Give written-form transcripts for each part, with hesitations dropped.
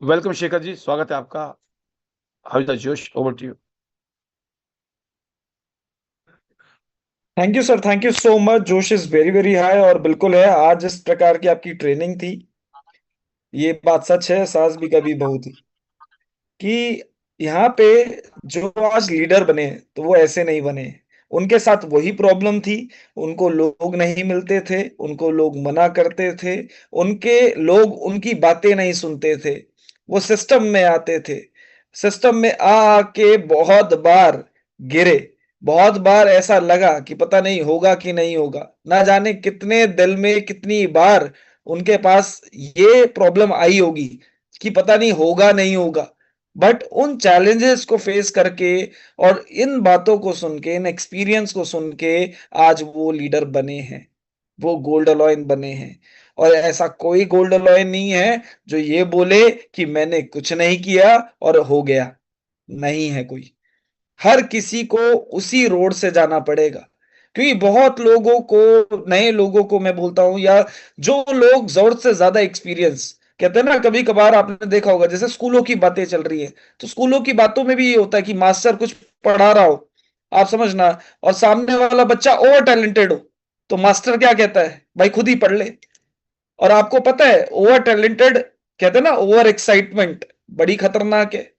Welcome Shekhar ji, स्वागत है आपका। How is the josh? Over to you. Thank you sir, thank you so much. Josh is very very high और बिल्कुल है। आज जिस प्रकार की आपकी ट्रेनिंग थी, ये बात सच है, सास भी कभी बहू थी कि यहाँ पे जो आज लीडर बने हैं, तो वो ऐसे नहीं बने। उनके साथ वही प्रॉब्लम थी। उनको लोग नहीं मिलते थे, उनको लोग मना करते थे, उनके लोग उनकी बातें नहीं सुनते थे। वो सिस्टम में आते थे, सिस्टम में आ आके बहुत बार गिरे। बहुत बार ऐसा लगा कि पता नहीं होगा कि नहीं होगा। ना जाने कितने दिल में कितनी बार उनके पास ये प्रॉब्लम आई होगी कि पता नहीं होगा नहीं होगा। बट उन चैलेंजेस को फेस करके और इन बातों को सुन के, इन एक्सपीरियंस को सुन के आज वो लीडर बने हैं, वो गोल्ड अलॉयन बने हैं। और ऐसा कोई गोल्ड अलॉयन नहीं है जो ये बोले कि मैंने कुछ नहीं किया और हो गया। नहीं है कोई। हर किसी को उसी रोड से जाना पड़ेगा, क्योंकि बहुत लोगों को, नए लोगों को मैं बोलता हूं, या जो लोग जरूरत से ज्यादा एक्सपीरियंस, कहते हैं ना, कभी कभार आपने देखा होगा, जैसे स्कूलों की बातें चल रही है, तो स्कूलों की बातों में भी ये होता है कि मास्टर कुछ पढ़ा रहा हो, आप समझना, और सामने वाला बच्चा ओवर टैलेंटेड हो, तो मास्टर क्या कहता है, भाई खुद ही पढ़ ले। और आपको पता है, ओवर टैलेंटेड, कहते हैं ना, ओवर एक्साइटमेंट बड़ी खतरनाक है।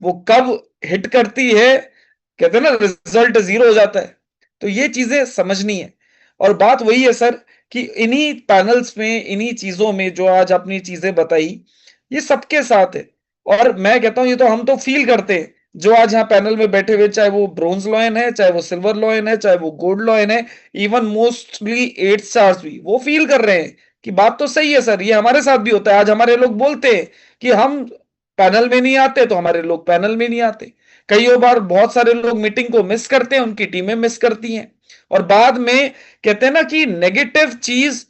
वो कब हिट करती है, कहते हैं ना, रिजल्ट जीरो हो जाता है। तो ये चीजें समझनी है। और बात वही है सर, कि इन्हीं पैनल्स में, इन्हीं चीजों में जो आज अपनी चीजें बताई, ये सबके साथ है। और मैं कहता हूं, ये तो हम तो फील करते हैं, जो आज यहाँ पैनल में बैठे हुए, चाहे वो ब्रोंज लॉयन है, चाहे वो सिल्वर लॉयन है, चाहे वो गोल्ड लॉयन है, इवन मोस्टली 8 स्टार्स भी, वो फील कर रहे हैं कि बात तो सही है सर। ये हमारे साथ भी होता है। आज हमारे लोग बोलते हैं कि हम पैनल में नहीं आते, तो हमारे लोग पैनल में नहीं आते। कई बार बहुत सारे लोग मीटिंग को मिस करते हैं, उनकी टीमें मिस करती हैं। और बाद में कहते हैं ना कि नेगेटिव चीज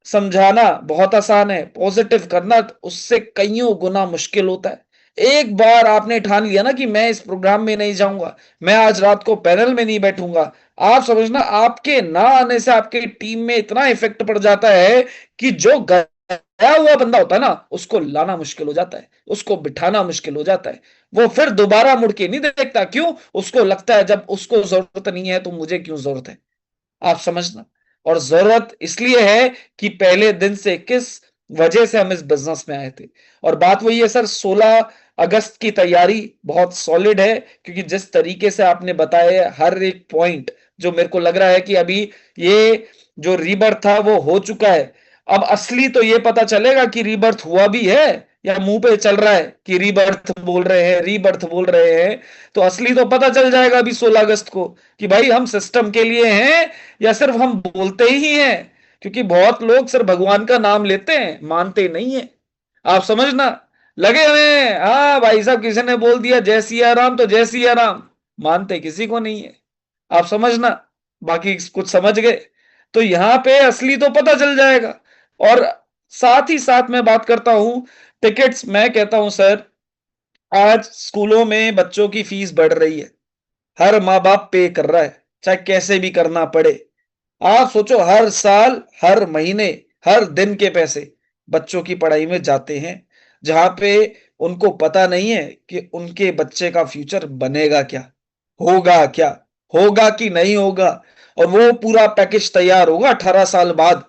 समझाना बहुत आसान है, पॉजिटिव करना उससे कईयों गुना मुश्किल होता है। एक बार आपने ठान लिया ना कि मैं इस प्रोग्राम में नहीं जाऊंगा, मैं आज रात को पैनल में नहीं बैठूंगा, आप समझना, आपके ना आने से आपके टीम में इतना इफेक्ट पड़ जाता है कि जो गया हुआ बंदा होता है ना, उसको लाना मुश्किल हो जाता है, उसको बिठाना मुश्किल हो जाता है। वो फिर दोबारा मुड़ के नहीं देखता। क्यों? उसको लगता है जब उसको जरूरत नहीं है तो मुझे क्यों जरूरत है। आप समझना। और जरूरत इसलिए है कि पहले दिन से किस वजह से हम इस बिजनेस में आए थे। और बात वही है सर, 16 अगस्त की तैयारी बहुत सॉलिड है, क्योंकि जिस तरीके से आपने बताया है हर एक पॉइंट, जो मेरे को लग रहा है कि अभी ये जो रीबर्थ था वो हो चुका है। अब असली तो ये पता चलेगा कि रीबर्थ हुआ भी है या मुंह पे चल रहा है कि रीबर्थ बोल रहे हैं, रीबर्थ बोल रहे हैं। तो असली तो पता चल जाएगा अभी 16 अगस्त को, कि भाई हम सिस्टम के लिए हैं या सिर्फ हम बोलते ही हैं। क्योंकि बहुत लोग सिर्फ भगवान का नाम लेते हैं, मानते नहीं है। आप समझना, लगे हुए हैं, हाँ भाई साहब, किसी ने बोल दिया जय सिया राम तो जय सिया राम, मानते किसी को नहीं है। आप समझना, बाकी कुछ समझ गए। तो यहां पे असली तो पता चल जाएगा। और साथ ही साथ मैं बात करता हूं टिकट्स। मैं कहता हूं सर, आज स्कूलों में बच्चों की फीस बढ़ रही है, हर माँ बाप पे कर रहा है, चाहे कैसे भी करना पड़े। आप सोचो, हर साल, हर महीने, हर दिन के पैसे बच्चों की पढ़ाई में जाते हैं, जहां पे उनको पता नहीं है कि उनके बच्चे का फ्यूचर बनेगा क्या, होगा क्या, होगा कि नहीं होगा। और वो पूरा पैकेज तैयार होगा 18 साल बाद,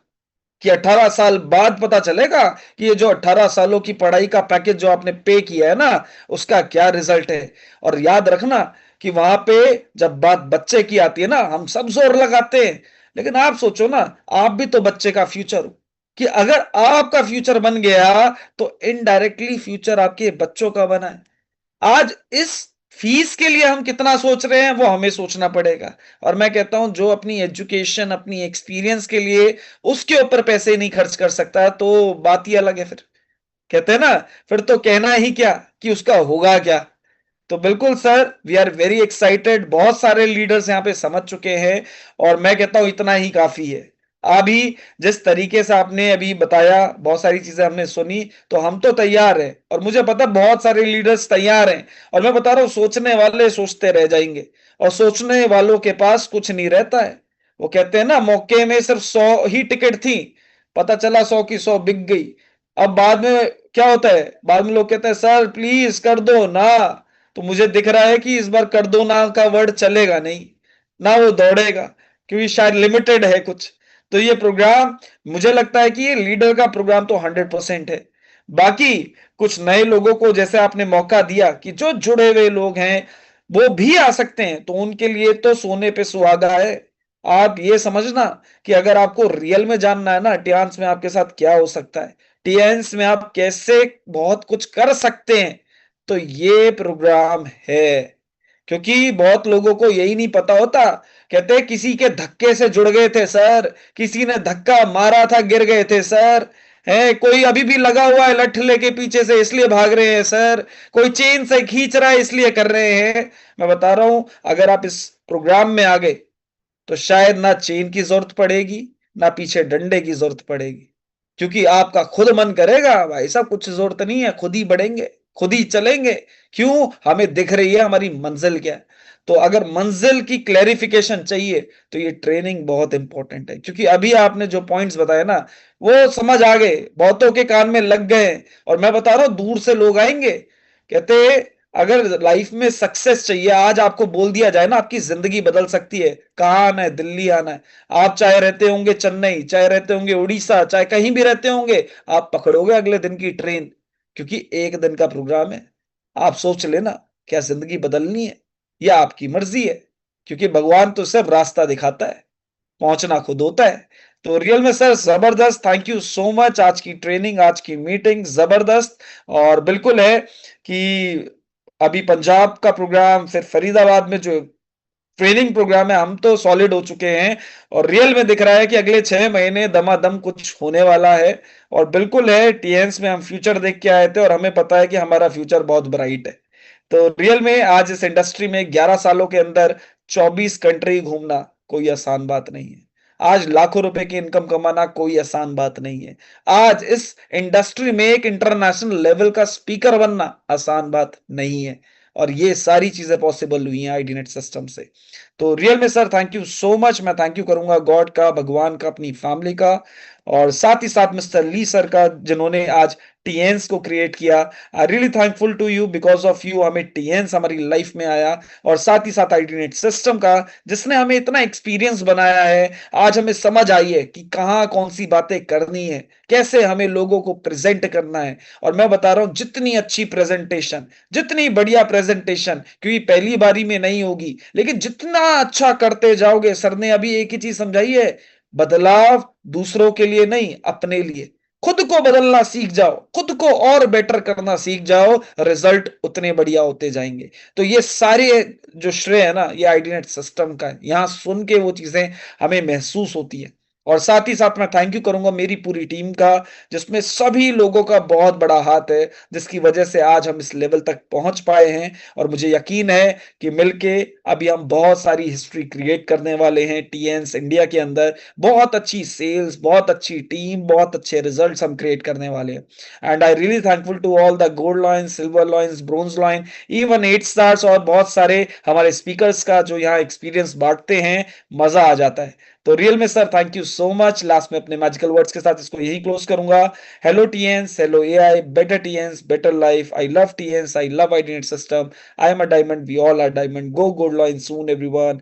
कि 18 साल बाद पता चलेगा कि ये जो 18 सालों की पढ़ाई का पैकेज जो आपने पे किया है ना, उसका क्या रिजल्ट है। और याद रखना कि वहां पे जब बात बच्चे की आती है ना, हम सब जोर लगाते हैं, लेकिन आप सोचो ना, आप भी तो बच्चे का फ्यूचर हो। कि अगर आपका फ्यूचर बन गया, तो इनडायरेक्टली फ्यूचर आपके बच्चों का बना है। आज इस फीस के लिए हम कितना सोच रहे हैं, वो हमें सोचना पड़ेगा। और मैं कहता हूं, जो अपनी एजुकेशन, अपनी एक्सपीरियंस के लिए उसके ऊपर पैसे नहीं खर्च कर सकता, तो बात ही अलग है। फिर कहते हैं ना, फिर तो कहना ही क्या कि उसका होगा क्या। तो बिल्कुल sir, we are very excited. बहुत सारे लीडर्स यहाँ पे समझ चुके हैं, और मैं कहता हूं इतना ही काफी है। अभी जिस तरीके से आपने अभी बताया, बहुत सारी चीजें हमने सुनी, तो हम तो तैयार हैं, और मुझे पता बहुत सारे लीडर्स तैयार हैं। और मैं बता रहा हूं, सोचने वाले सोचते रह जाएंगे, और सोचने वालों के पास कुछ नहीं रहता है। वो कहते हैं ना, मौके में सिर्फ 100 ही टिकट थी, पता चला 100 की 100 बिक गई। अब बाद में क्या होता है, बाद में लोग कहते हैं सर प्लीज कर दो ना, तो मुझे दिख रहा है कि इस बार कर दो ना का वर्ड चलेगा नहीं, ना वो दौड़ेगा, क्योंकि शायद लिमिटेड है कुछ। तो ये प्रोग्राम, मुझे लगता है कि ये लीडर का प्रोग्राम तो 100% है। बाकी कुछ नए लोगों को जैसे आपने मौका दिया कि जो जुड़े हुए लोग हैं वो भी आ सकते हैं, तो उनके लिए तो सोने पे सुहागा है। आप ये समझना कि अगर आपको रियल में जानना है ना टियान्स में आपके साथ क्या हो सकता है, टियान्स में आप कैसे बहुत कुछ कर सकते हैं, तो ये प्रोग्राम है। क्योंकि बहुत लोगों को यही नहीं पता होता, कहते हैं किसी के धक्के से जुड़ गए थे सर, किसी ने धक्का मारा था गिर गए थे सर, है कोई अभी भी लगा हुआ है लठ लेके पीछे से इसलिए भाग रहे हैं सर, कोई चेन से खींच रहा है इसलिए कर रहे हैं। मैं बता रहा हूं, अगर आप इस प्रोग्राम में आ गए तो शायद ना चेन की जरूरत पड़ेगी, ना पीछे डंडे की जरूरत पड़ेगी, क्योंकि आपका खुद मन करेगा भाई साहब, कुछ जरूरत नहीं है, खुद ही बढ़ेंगे, खुद ही चलेंगे। क्यों? हमें दिख रही है हमारी मंजिल क्या है। तो अगर मंजिल की क्लैरिफिकेशन चाहिए तो ये ट्रेनिंग बहुत इंपॉर्टेंट है, क्योंकि अभी आपने जो पॉइंट्स बताए ना वो समझ आ गए, बहुतों के कान में लग गए। और मैं बता रहा हूं दूर से लोग आएंगे, कहते अगर लाइफ में सक्सेस चाहिए, आज आपको बोल दिया जाए ना आपकी जिंदगी बदल सकती है, कहाँ आना है, दिल्ली आना है, आप चाहे रहते होंगे चेन्नई, चाहे रहते होंगे उड़ीसा, चाहे कहीं भी रहते होंगे, आप पकड़ोगे अगले दिन की ट्रेन, क्योंकि एक दिन का प्रोग्राम है। आप सोच लेना, क्या जिंदगी बदलनी है या आपकी मर्जी है, क्योंकि भगवान तो सिर्फ रास्ता दिखाता है, पहुंचना खुद होता है। तो रियल में सर जबरदस्त, थैंक यू सो मच, आज की ट्रेनिंग, आज की मीटिंग जबरदस्त। और बिल्कुल है कि अभी पंजाब का प्रोग्राम, फिर फरीदाबाद में जो ट्रेनिंग प्रोग्राम है, हम तो सॉलिड हो चुके हैं। और रियल में दिख रहा है कि अगले 6 महीने दमादम कुछ होने वाला है। और बिल्कुल है, टीएन्स में हम फ्यूचर देख के आए थे और हमें पता है कि हमारा फ्यूचर बहुत ब्राइट है। तो रियल में आज इस इंडस्ट्री में 11 सालों के अंदर 24 कंट्री घूमना कोई आसान बात नहीं है। आज लाखों रुपए की इनकम कमाना कोई आसान बात नहीं है। आज इस इंडस्ट्री में एक इंटरनेशनल लेवल का स्पीकर बनना आसान बात नहीं है। और ये सारी चीजें पॉसिबल हुई हैं आईडीनेट सिस्टम से। तो रियल में sir thank you so much, मैं थैंक यू करूंगा गॉड का, भगवान का, अपनी फैमिली का, और साथ ही साथ मिस्टर ली सर का जिन्होंने आज टीएन्स को क्रिएट किया। I really thankful to you, because of you हमें टीएन्स हमारी लाइफ में आया। और साथ ही साथ आईडीनेट सिस्टम का जिसने हमें इतना एक्सपीरियंस बनाया है, आज हमें समझ आई है कि कहाँ कौन सी बातें करनी है, कैसे हमें लोगों को प्रेजेंट करना है। और मैं बता रहा हूं जितनी अच्छी प्रेजेंटेशन, जितनी बढ़िया प्रेजेंटेशन, क्योंकि पहली बारी में नहीं होगी, लेकिन जितना अच्छा करते जाओगे, सर ने अभी एक ही चीज समझाई है, बदलाव दूसरों के लिए नहीं, अपने लिए। खुद को बदलना सीख जाओ, खुद को और बेटर करना सीख जाओ, रिजल्ट उतने बढ़िया होते जाएंगे। तो ये सारे जो श्रेय है ना, ये आईडीनेट सिस्टम का है। यहां सुन के वो चीजें हमें महसूस होती है। और साथ ही साथ मैं थैंक यू करूंगा मेरी पूरी टीम का, जिसमें सभी लोगों का बहुत बड़ा हाथ है, जिसकी वजह से आज हम इस लेवल तक पहुंच पाए हैं। और मुझे यकीन है कि मिलके अभी हम बहुत सारी हिस्ट्री क्रिएट करने वाले हैं टीएन्स इंडिया के अंदर। बहुत अच्छी सेल्स, बहुत अच्छी टीम, बहुत अच्छे रिजल्ट्स हम क्रिएट करने वाले हैं। And I really thankful to all the gold line, silver lines, bronze line, even 8 stars और बहुत सारे हमारे स्पीकर्स का जो यहाँ एक्सपीरियंस बांटते हैं, मजा आ जाता है। तो रियल में sir thank you so much. Last में अपने मैजिकल वर्ड्स के साथ इसको यही क्लोज करूंगा। Hello TNS, hello AI, better TNS, better life, I love TNS, I love IDNet system, I am a diamond, we all are diamond, go gold line soon everyone.